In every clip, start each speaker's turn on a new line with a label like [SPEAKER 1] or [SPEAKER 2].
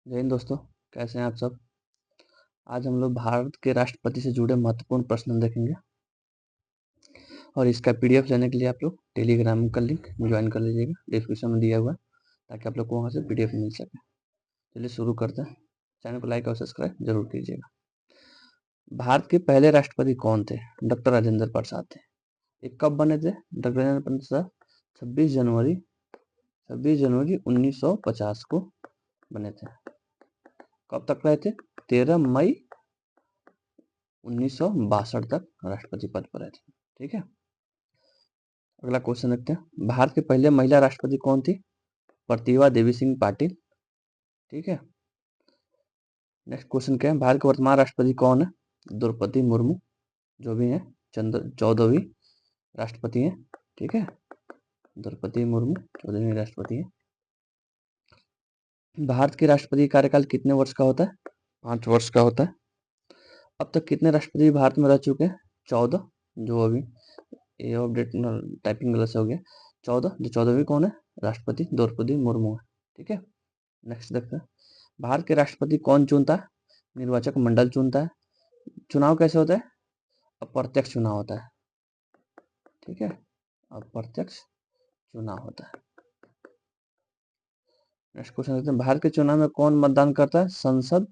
[SPEAKER 1] जय हिंद दोस्तों। कैसे हैं आप सब। आज हम लोग भारत के राष्ट्रपति से जुड़े महत्वपूर्ण प्रश्न देखेंगे और इसका पीडीएफ लेने के लिए आप लोग टेलीग्राम का लिंक ज्वाइन कर लीजिएगा, डिस्क्रिप्शन में दिया हुआ है, ताकि आप लोग को वहाँ से पीडीएफ मिल सके। चलिए शुरू करते हैं। चैनल को लाइक और सब्सक्राइब जरूर कीजिएगा। भारत के पहले राष्ट्रपति कौन थे? डॉक्टर राजेंद्र प्रसाद थे। ये कब बने थे? डॉक्टर राजेंद्र प्रसाद 26 जनवरी 1950 को बने थे। कब तक रहे थे? 13 मई 1962 तक राष्ट्रपति पद पर रहे थे। ठीक है, अगला क्वेश्चन देखते हैं। भारत के पहले महिला राष्ट्रपति कौन थी? प्रतिभा देवी सिंह पाटिल। ठीक है, नेक्स्ट क्वेश्चन क्या है? भारत के वर्तमान राष्ट्रपति कौन है? द्रौपदी मुर्मू, जो भी है 14वीं राष्ट्रपति है। ठीक है, द्रौपदी मुर्मू 14वीं राष्ट्रपति है। भारत के राष्ट्रपति का कार्यकाल कितने वर्ष का होता है? 5 वर्ष का होता है। अब तक कितने राष्ट्रपति भारत में रह चुके हैं? 14, जो अभी ये अपडेट टाइपिंग गलत से हो गया। 14, जो 14वीं कौन है? राष्ट्रपति द्रौपदी मुर्मू है। ठीक है, नेक्स्ट देखते हैं। भारत के राष्ट्रपति कौन चुनता है? निर्वाचक मंडल चुनता है। चुनाव कैसे होता है? अप्रत्यक्ष चुनाव होता है। ठीक है, अप्रत्यक्ष चुनाव होता है। नेक्स्ट क्वेश्चन देखते हैं। भारत के चुनाव में कौन मतदान करता है? संसद,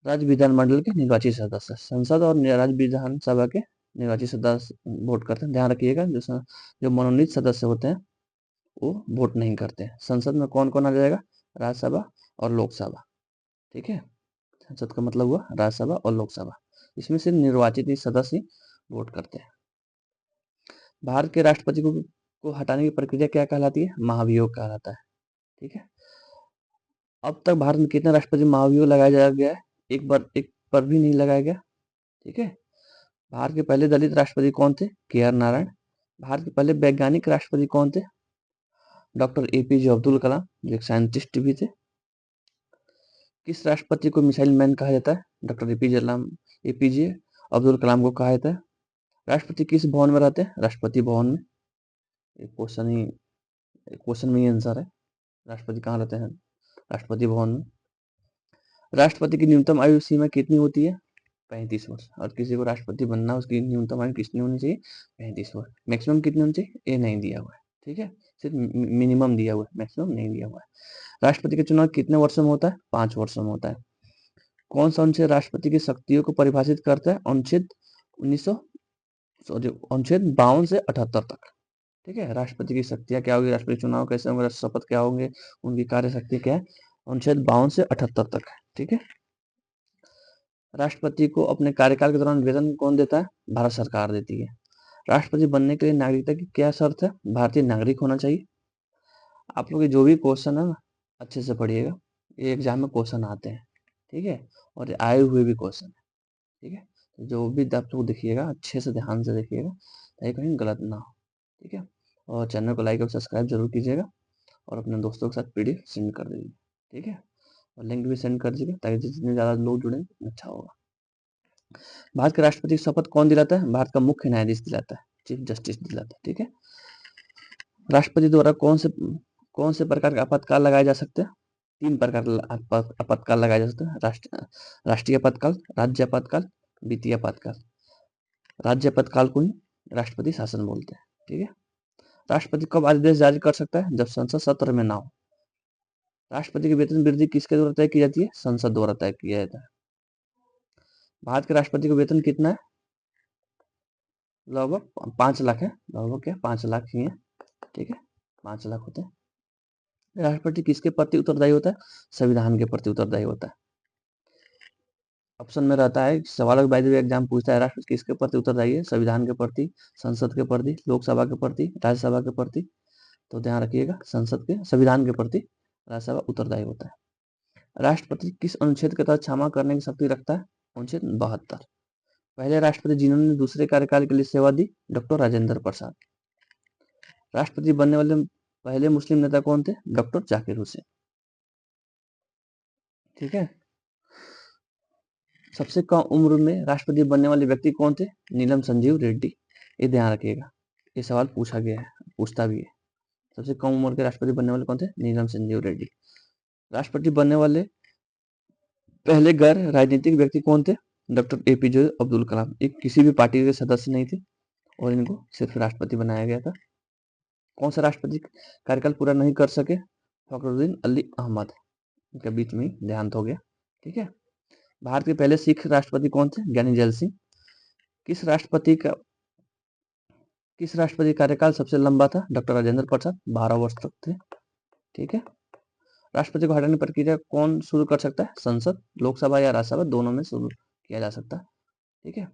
[SPEAKER 1] राज्य विधानमंडल के निर्वाचित सदस्य। संसद और राज्य विधानसभा के निर्वाचित सदस्य वोट करते हैं। ध्यान रखिएगा, जो मनोनीत सदस्य होते हैं वो वोट नहीं करते हैं। संसद में कौन कौन आ जाएगा? राज्यसभा और लोकसभा। ठीक है, संसद का मतलब हुआ राज्यसभा और लोकसभा। इसमें सिर्फ निर्वाचित ही सदस्य ही वोट करते हैं। भारत के राष्ट्रपति को हटाने की प्रक्रिया क्या कहलाती है? महाभियोग कहलाता है। ठीक है, अब तक भारत में कितने राष्ट्रपति महाभियोग लगाया गया है? एक पर भी नहीं लगाया गया। ठीक है, भारत के पहले दलित राष्ट्रपति कौन थे? KR नारायण। भारत के पहले वैज्ञानिक राष्ट्रपति कौन थे? डॉक्टर APJ अब्दुल कलाम, जो एक साइंटिस्ट भी थे। किस राष्ट्रपति को मिसाइल मैन कहा जाता है? डॉक्टर APJ अब्दुल कलाम को कहा जाता है। राष्ट्रपति किस भवन में रहते हैं? राष्ट्रपति भवन में। क्वेश्चन में ही आंसर है, राष्ट्रपति कहाँ रहते हैं? राष्ट्रपति भवन में। राष्ट्रपति की न्यूनतम आयु सीमा कितनी होती है? 35 वर्ष। और किसी को राष्ट्रपति बनना, उसकी न्यूनतम आयु कितनी होनी चाहिए? 35 वर्ष। मैक्सिमम कितनी होनी चाहिए? ये नहीं दिया हुआ है। ठीक है, सिर्फ मिनिमम दिया हुआ है, मैक्सिमम नहीं दिया हुआ है। राष्ट्रपति का चुनाव कितने वर्षों में होता है? 5 वर्षों में होता है। कौन सा अनुच्छेद राष्ट्रपति की शक्तियों को परिभाषित करता है? अनुच्छेद 52 से 78 तक। ठीक है, राष्ट्रपति की शक्तियां क्या होगी, राष्ट्रपति चुनाव कैसे होंगे, शपथ क्या होंगे, उनकी कार्य शक्ति क्या है? अनुच्छेद 52 से 78 तक है। ठीक है, राष्ट्रपति को अपने कार्यकाल के दौरान वेतन कौन देता है? भारत सरकार देती है। राष्ट्रपति बनने के लिए नागरिकता की क्या शर्त है? भारतीय नागरिक होना चाहिए। आप लोग जो भी क्वेश्चन है ना, अच्छे से पढ़िएगा, ये एग्जाम में क्वेश्चन आते हैं। ठीक है, और ये आए हुए भी क्वेश्चन है। ठीक है, तो जो भी आप लोग देखिएगा, अच्छे से ध्यान से देखिएगा, ताकि कहीं गलत ना हो। ठीक है, और चैनल को लाइक और सब्सक्राइब जरूर कीजिएगा और अपने दोस्तों के साथ पीडीएफ सेंड कर दीजिए। ठीक है, और लिंक भी सेंड कर दीजिएगा, ताकि जितने ज़्यादा लोग जुड़े अच्छा होगा। भारत के राष्ट्रपति की शपथ कौन दिलाता है? भारत का मुख्य न्यायाधीश दिलाता है, चीफ जस्टिस दिलाता है। ठीक है, राष्ट्रपति द्वारा कौन से प्रकार के आपातकाल लगाए जा सकते हैं? 3 प्रकार के आपातकाल लगाए जा सकते हैं। राष्ट्रीय आपातकाल, राज्य आपातकाल, वित्तीय आपातकाल। राज्य आपातकाल को ही राष्ट्रपति शासन बोलते हैं। ठीक है, राष्ट्रपति कब आदेश जारी कर सकता है? जब संसद सत्र में ना हो। राष्ट्रपति की वेतन वृद्धि किसके द्वारा तय की जाती है? संसद द्वारा तय किया जाता है। भारत के राष्ट्रपति का वेतन कितना है? लगभग 5 लाख है। लगभग क्या 5 लाख ही है। ठीक है, 5 लाख होते हैं। राष्ट्रपति किसके प्रति उत्तरदायी होता है? संविधान के प्रति उत्तरदायी होता है। ऑप्शन में रहता है, सवाल बाय द वे एग्जाम पूछता है, राष्ट्रपति किसके प्रति उत्तरदायी है? संविधान के प्रति, संसद के प्रति, लोकसभा के प्रति, राज्यसभा के प्रति। तो ध्यान रखिएगा, संविधान के प्रति राज्यसभा उत्तरदायी होता है। राष्ट्रपति किस अनुच्छेद के तहत क्षमा करने की शक्ति रखता है? अनुच्छेद 72। पहले राष्ट्रपति जिन्होंने दूसरे कार्यकाल के लिए सेवा दी? डॉक्टर राजेंद्र प्रसाद। राष्ट्रपति बनने वाले पहले मुस्लिम नेता कौन थे? डॉक्टर जाकिर हुसैन। ठीक है, सबसे कम उम्र में राष्ट्रपति बनने वाले व्यक्ति कौन थे? नीलम संजीव रेड्डी। ये ध्यान रखिएगा, ये सवाल पूछा गया है, पूछता भी है। सबसे कम उम्र के राष्ट्रपति बनने वाले कौन थे? नीलम संजीव रेड्डी। राष्ट्रपति बनने वाले पहले गैर राजनीतिक व्यक्ति कौन थे? Doctor APJ Abdul Kalam. ये किसी भी पार्टी के सदस्य नहीं थे और इनको सिर्फ राष्ट्रपति बनाया गया था। कौन सा राष्ट्रपति कार्यकाल पूरा नहीं कर सके? फखरुद्दीन अली अहमद। इनके बीच में ही देहांत हो गया। ठीक है। भारत के पहले सिख राष्ट्रपति कौन थे? ज्ञानी जैल सिंह। किस राष्ट्रपति कार्यकाल सबसे लंबा था? डॉक्टर राजेंद्र प्रसाद, 12 वर्ष तक थे। ठीक है। राष्ट्रपति को हटाने की प्रक्रिया कौन शुरू कर सकता है? संसद, लोकसभा या राज्यसभा, दोनों में शुरू किया जा सकता है। ठीक है।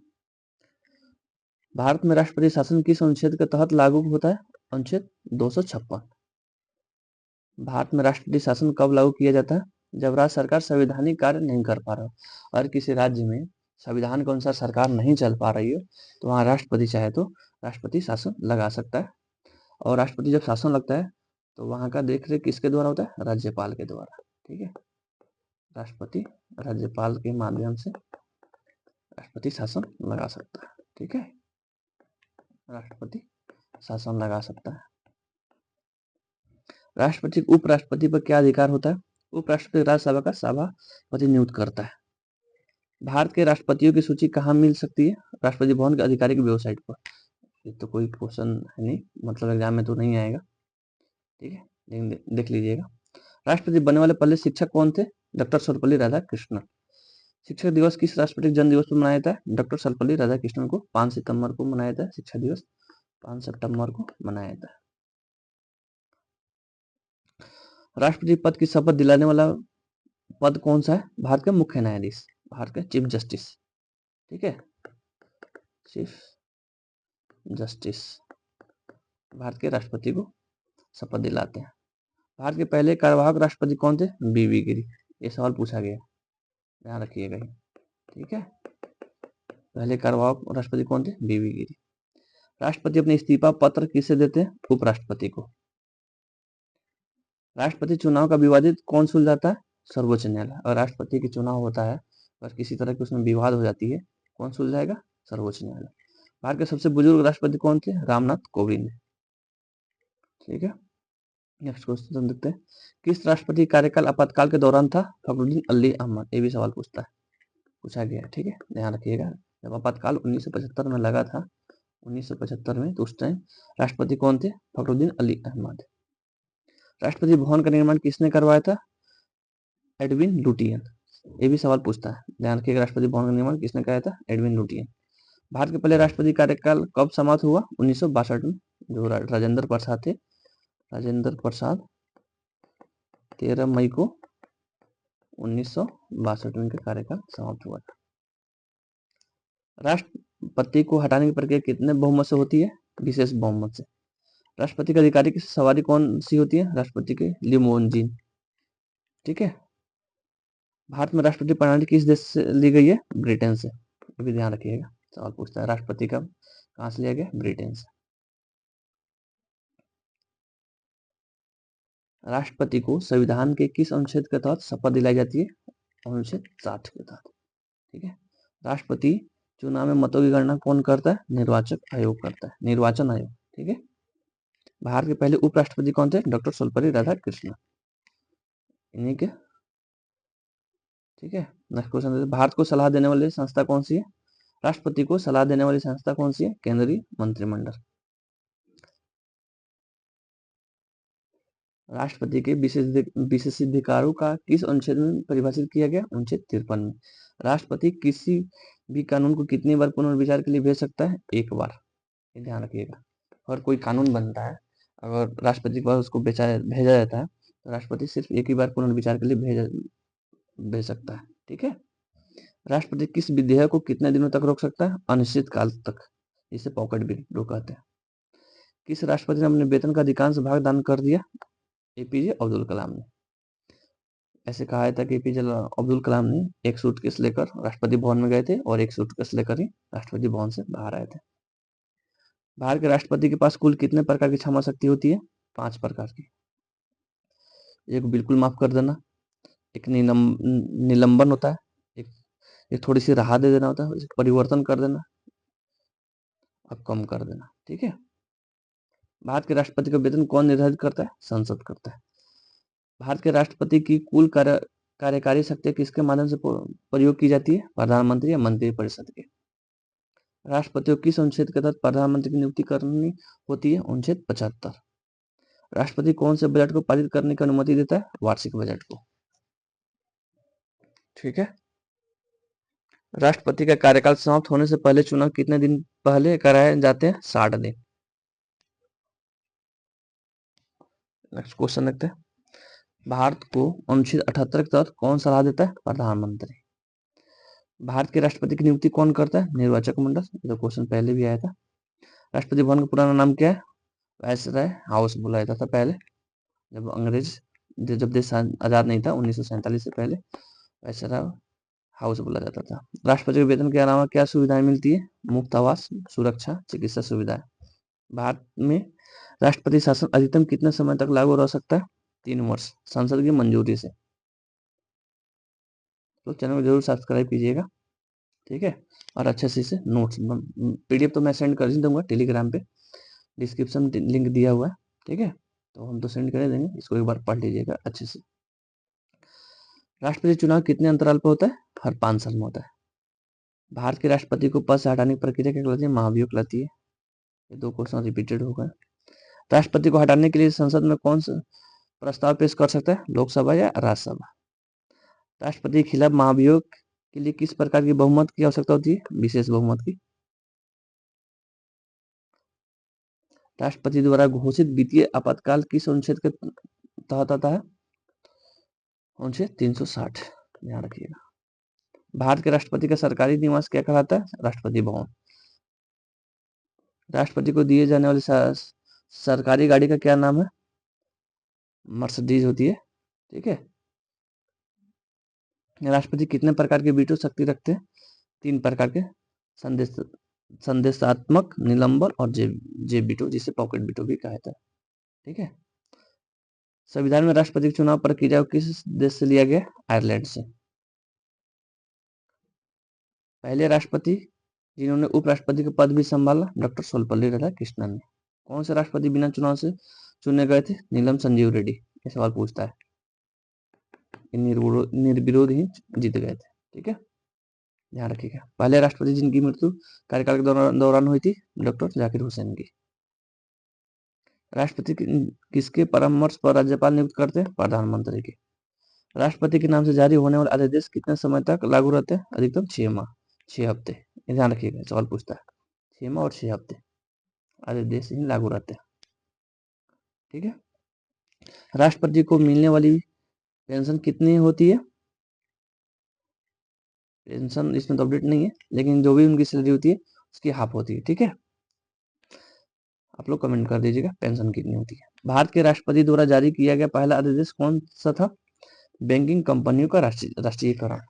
[SPEAKER 1] भारत में राष्ट्रपति शासन किस अनुच्छेद के तहत लागू होता है? अनुच्छेद 256। भारत में राष्ट्रपति शासन कब लागू किया जाता है? जब राज्य सरकार संवैधानिक कार्य नहीं कर पा रहा हो। अगर किसी राज्य में संविधान के अनुसार सरकार नहीं चल पा रही हो तो वहां राष्ट्रपति चाहे तो राष्ट्रपति शासन लगा सकता है। और राष्ट्रपति जब शासन लगता है तो वहां का देख रेख किसके द्वारा होता है? राज्यपाल के द्वारा। ठीक है। राष्ट्रपति राज्यपाल के माध्यम से राष्ट्रपति शासन लगा सकता है। ठीक है। राष्ट्रपति शासन लगा सकता है। राष्ट्रपति उपराष्ट्रपति पर क्या अधिकार होता है? उपराष्ट्रपति राज्यसभा का सभापति नियुक्त करता है। भारत के राष्ट्रपतियों की सूची कहाँ मिल सकती है? राष्ट्रपति भवन के आधिकारिक वेबसाइट पर। ये तो कोई क्वेश्चन है नहीं, मतलब एग्जाम में तो नहीं आएगा। ठीक है, लेकिन देख लीजिएगा। राष्ट्रपति बनने वाले पहले शिक्षक कौन थे? डॉक्टर सर्वपल्ली राधाकृष्णन। शिक्षक दिवस किस राष्ट्रपति जन्म दिवस पर मनाया जाता है? डॉक्टर सर्वपल्ली राधाकृष्णन को 5 सितंबर को मनाया जाता है। शिक्षा दिवस 5 सितंबर को मनाया जाता है। राष्ट्रपति पद की शपथ दिलाने वाला पद कौन सा है? भारत के मुख्य न्यायाधीश, भारत के चीफ जस्टिस। ठीक है, चीफ जस्टिस भारत के राष्ट्रपति को शपथ दिलाते हैं। भारत के पहले कार्यवाहक राष्ट्रपति कौन थे? बीवी गिरी। ये सवाल पूछा गया, ध्यान रखिएगा। ठीक है, पहले कार्यवाहक राष्ट्रपति कौन थे? बीवी गिरी। राष्ट्रपति अपने इस्तीफा पत्र किसे देते हैं? उपराष्ट्रपति को। राष्ट्रपति चुनाव का विवादित कौन सुलझाता है? सर्वोच्च न्यायालय। और राष्ट्रपति के चुनाव होता है और किसी तरह की उसमें विवाद हो जाती है, कौन सुलझाएगा? सर्वोच्च न्यायालय। भारत के सबसे बुजुर्ग राष्ट्रपति कौन थे? रामनाथ कोविंद। ठीक है, नेक्स्ट क्वेश्चन देखते हैं। किस राष्ट्रपति कार्यकाल आपातकाल के दौरान था? फखरुद्दीन अली अहमद। ये भी सवाल पूछा गया है। ठीक है, ध्यान रखिएगा। जब आपातकाल 1975 में लगा था, 1975 में, तो उस टाइम राष्ट्रपति कौन थे? फखरुद्दीन अली अहमद। राष्ट्रपति भवन का निर्माण किसने करवाया था? Edwin Lutyens. ये भी सवाल पूछता है, ध्यान रखिएगा। राष्ट्रपति भवन का निर्माण किसने कराया था? Edwin Lutyens. भारत के पहले राष्ट्रपति कार्यकाल कब समाप्त हुआ? 1962 में, जो राजेंद्र प्रसाद थे। राजेंद्र प्रसाद 13 मई को 1962 में इनका कार्यकाल समाप्त हुआ था। राष्ट्रपति को हटाने की प्रक्रिया कितने बहुमत से होती है? विशेष बहुमत से। राष्ट्रपति का अधिकारी की सवारी कौन सी होती है? राष्ट्रपति के लिमोजिन। ठीक है। भारत में राष्ट्रपति प्रणाली किस देश से ली गई है? ब्रिटेन से। ये भी ध्यान रखिएगा, सवाल पूछता है। राष्ट्रपति का कहां से लिया गया? ब्रिटेन से। राष्ट्रपति को संविधान के किस अनुच्छेद के तहत शपथ दिलाई जाती है? अनुच्छेद 60 के तहत। ठीक है। राष्ट्रपति चुनाव में मतों की गणना कौन करता है? निर्वाचक आयोग करता है, निर्वाचन आयोग। ठीक है। भारत के पहले उपराष्ट्रपति कौन थे? डॉक्टर सर्वपल्ली राधाकृष्णन, इन्हीं के। ठीक है, नेक्स्ट क्वेश्चन। भारत को सलाह देने वाली संस्था कौन सी है? राष्ट्रपति को सलाह देने वाली संस्था कौन सी है? केंद्रीय मंत्रिमंडल। राष्ट्रपति के विशेषाधिकारों का किस अनुच्छेद में परिभाषित किया गया? अनुच्छेद 53 में। राष्ट्रपति किसी भी कानून को कितनी बार पुनर्विचार के लिए भेज सकता है? एक बार। ये ध्यान रखिएगा। अगर कोई कानून बनता है, अगर राष्ट्रपति के पास उसको भेजा जाता है, तो राष्ट्रपति सिर्फ एक ही बार पुनर्विचार के लिए भेज सकता है। ठीक है। राष्ट्रपति किस विधेयक को कितने दिनों तक रोक सकता है? अनिश्चित काल तक, जिसे पॉकेट बिल कहते हैं। किस राष्ट्रपति ने अपने वेतन का अधिकांश भाग दान कर दिया? एपीजे अब्दुल कलाम ने। ऐसे कहा था कि एपीजे अब्दुल कलाम ने एक सूटकेस लेकर राष्ट्रपति भवन में गए थे और एक सूटकेस लेकर ही राष्ट्रपति भवन से बाहर आए थे। भारत के राष्ट्रपति के पास कुल कितने प्रकार की क्षमा शक्ति होती है? 5 प्रकार की। एक बिल्कुल माफ कर देना, एक निलंबन होता है, एक थोड़ी सी राहत दे देना होता है, परिवर्तन कर देना और कम कर देना। ठीक है। भारत के राष्ट्रपति का वेतन कौन निर्धारित करता है? संसद करता है। भारत के राष्ट्रपति की कुल कार्यकारी शक्ति किसके माध्यम से प्रयोग की जाती है? प्रधानमंत्री या मंत्रिपरिषद के? राष्ट्रपति को किस अनुच्छेद के तहत प्रधानमंत्री की नियुक्ति करनी होती है? अनुच्छेद 75। राष्ट्रपति कौन से बजट को पारित करने की अनुमति देता है? वार्षिक बजट को। ठीक है। राष्ट्रपति का कार्यकाल समाप्त होने से पहले चुनाव कितने दिन पहले कराए जाते हैं? 60 दिन। नेक्स्ट क्वेश्चन देखते हैं। भारत को अनुच्छेद 78 के तहत कौन सलाह देता है? प्रधानमंत्री। भारत के राष्ट्रपति की नियुक्ति कौन करता है? निर्वाचक मंडल। ये तो क्वेश्चन पहले भी आया था। राष्ट्रपति भवन का पुराना नाम क्या है? वायसराय हाउस बोला जाता था पहले, जब अंग्रेज जब देश आजाद नहीं था 1947 से पहले वायसराय हाउस बोला जाता था। राष्ट्रपति के वेतन के अलावा क्या सुविधाएं मिलती है? मुफ्त आवास, सुरक्षा, चिकित्सा सुविधाएं। भारत में राष्ट्रपति शासन अधिकतम कितने समय तक लागू रह सकता है? 3 वर्ष, संसद की मंजूरी से। तो चैनल को जरूर सब्सक्राइब कीजिएगा, ठीक है। और अच्छे से इसे नोट्स पीडीएफ तो मैं सेंड कर ही दूंगा टेलीग्राम पे, डिस्क्रिप्शन लिंक दिया हुआ है, ठीक है। तो हम तो सेंड कर देंगे, इसको एक बार पढ़ लीजिएगा अच्छे से। राष्ट्रपति चुनाव कितने अंतराल पर होता है? हर 5 साल में होता है। भारत के राष्ट्रपति को पद से हटाने की प्रक्रिया क्या कहलाती है? महाभियोग कहलाती है। ये 2 क्वेश्चन रिपीटेड हो गए। राष्ट्रपति को हटाने के लिए संसद में कौन सा प्रस्ताव पेश कर सकता है? लोकसभा या राज्यसभा। राष्ट्रपति के खिलाफ महाभियोग के लिए किस प्रकार की बहुमत की आवश्यकता होती है? विशेष बहुमत की। राष्ट्रपति द्वारा घोषित वित्तीय आपातकाल किस अनुच्छेद के तहत आता है? अनुच्छेद 360, ध्यान रखिएगा। भारत के राष्ट्रपति का सरकारी निवास क्या कहलाता है? राष्ट्रपति भवन। राष्ट्रपति को दिए जाने वाली सरकारी गाड़ी का क्या नाम है? मर्सिडीज होती है, ठीक है। राष्ट्रपति कितने प्रकार के वीटो शक्ति रखते हैं? 3 प्रकार के, संदेशात्मक, निलंबन और जेब वीटो, जिसे पॉकेट वीटो भी कहा जाता है, ठीक है। संविधान में राष्ट्रपति के चुनाव प्रक्रिया किस देश से लिया गया? आयरलैंड से। पहले राष्ट्रपति जिन्होंने उपराष्ट्रपति का पद भी संभाला, डॉक्टर सर्वपल्ली राधाकृष्णन ने। कौन से राष्ट्रपति बिना चुनाव से चुने गए थे? नीलम संजीव रेड्डी। ये सवाल पूछता है, निर्विरोध ही जीत गए थे, ठीक है, ध्यान रखिएगा। पहले राष्ट्रपति जिनकी मृत्यु कार्यकाल के दौरान हुई थी, डॉक्टर जाकिर हुसैन की। राष्ट्रपति किसके परामर्श पर राज्यपाल नियुक्त करते हैं? प्रधानमंत्री के। राष्ट्रपति के नाम से जारी होने वाले अध्यादेश कितने समय तक लागू रहते हैं? अधिकतम 6 माह, 6 हफ्ते। ध्यान रखिएगा, सवाल पूछता है 6 माह और 6 हफ्ते अध्यादेश ही लागू रहते हैं, ठीक है। राष्ट्रपति को मिलने वाली पेंशन कितनी होती है? पेंशन इसमें तो अपडेट नहीं है, लेकिन जो भी उनकी सैलरी होती है उसकी हाफ होती है, ठीक है। आप लोग कमेंट कर दीजिएगा पेंशन कितनी होती है। भारत के राष्ट्रपति द्वारा जारी किया गया पहला अध्यादेश कौन सा था? बैंकिंग कंपनियों का राष्ट्रीयकरण,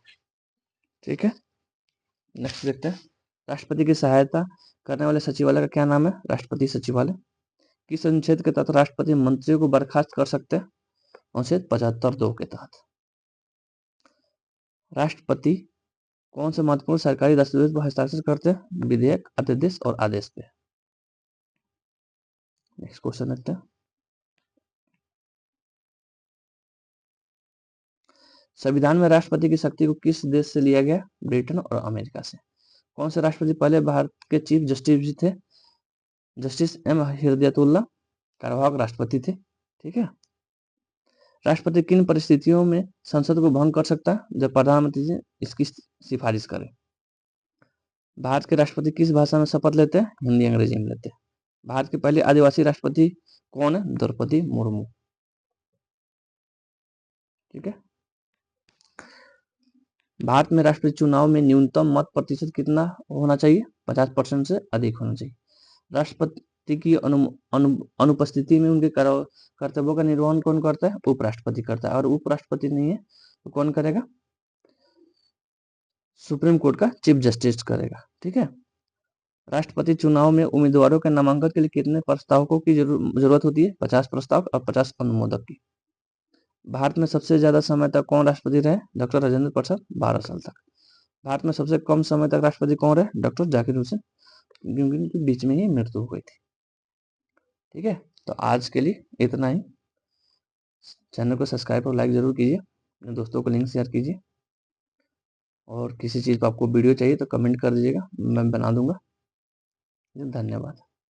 [SPEAKER 1] ठीक है। नेक्स्ट देखते हैं। राष्ट्रपति की सहायता करने वाले सचिवालय का क्या नाम है? राष्ट्रपति सचिवालय। किस अनुच्छेद के तहत राष्ट्रपति मंत्रियों को बर्खास्त कर सकते हैं? अनुच्छेद 75(2) के तहत। राष्ट्रपति कौन से महत्वपूर्ण सरकारी दस्तावेज पर हस्ताक्षर करते हैं? विधेयक, अध्यादेश और आदेश पे। नेक्स्ट क्वेश्चन देखते हैं। संविधान में राष्ट्रपति की शक्ति को किस देश से लिया गया? ब्रिटेन और अमेरिका से। कौन से राष्ट्रपति पहले भारत के चीफ जस्टिस भी थे? जस्टिस एम हिदायतुल्लाह कार्यवाहक राष्ट्रपति थे, ठीक है। राष्ट्रपति किन परिस्थितियों में संसद को भंग कर सकता है? जब प्रधानमंत्री जी इसकी सिफारिश करें। भारत के राष्ट्रपति किस भाषा में शपथ लेते हैं? हिंदी अंग्रेजी में लेते हैं। भारत के पहले आदिवासी राष्ट्रपति कौन है? द्रौपदी मुर्मू, ठीक है। भारत में राष्ट्रपति चुनाव में न्यूनतम मत प्रतिशत कितना होना चाहिए? 50% से अधिक होना चाहिए। राष्ट्रपति की अनुपस्थिति में उनके कर्तव्यों का निर्वहन कौन करता है? उपराष्ट्रपति करता है। और उपराष्ट्रपति नहीं है तो कौन करेगा? सुप्रीम कोर्ट का चीफ जस्टिस करेगा, ठीक है। राष्ट्रपति चुनाव में उम्मीदवारों के नामांकन के लिए कितने प्रस्तावकों की जरूरत होती है? 50 प्रस्तावक और 50 अनुमोदक की। भारत में सबसे ज्यादा समय तक कौन राष्ट्रपति रहे? डॉक्टर राजेंद्र प्रसाद, 12 साल तक। भारत में सबसे कम समय तक राष्ट्रपति कौन रहे? डॉक्टर जाकिर हुसैन, क्योंकि उनके बीच में ही मृत्यु हो गई थी, ठीक है। तो आज के लिए इतना ही। चैनल को सब्सक्राइब और लाइक ज़रूर कीजिए, अपने दोस्तों को लिंक शेयर कीजिए, और किसी चीज़ पर आपको वीडियो चाहिए तो कमेंट कर दीजिएगा, मैं बना दूंगा। धन्यवाद।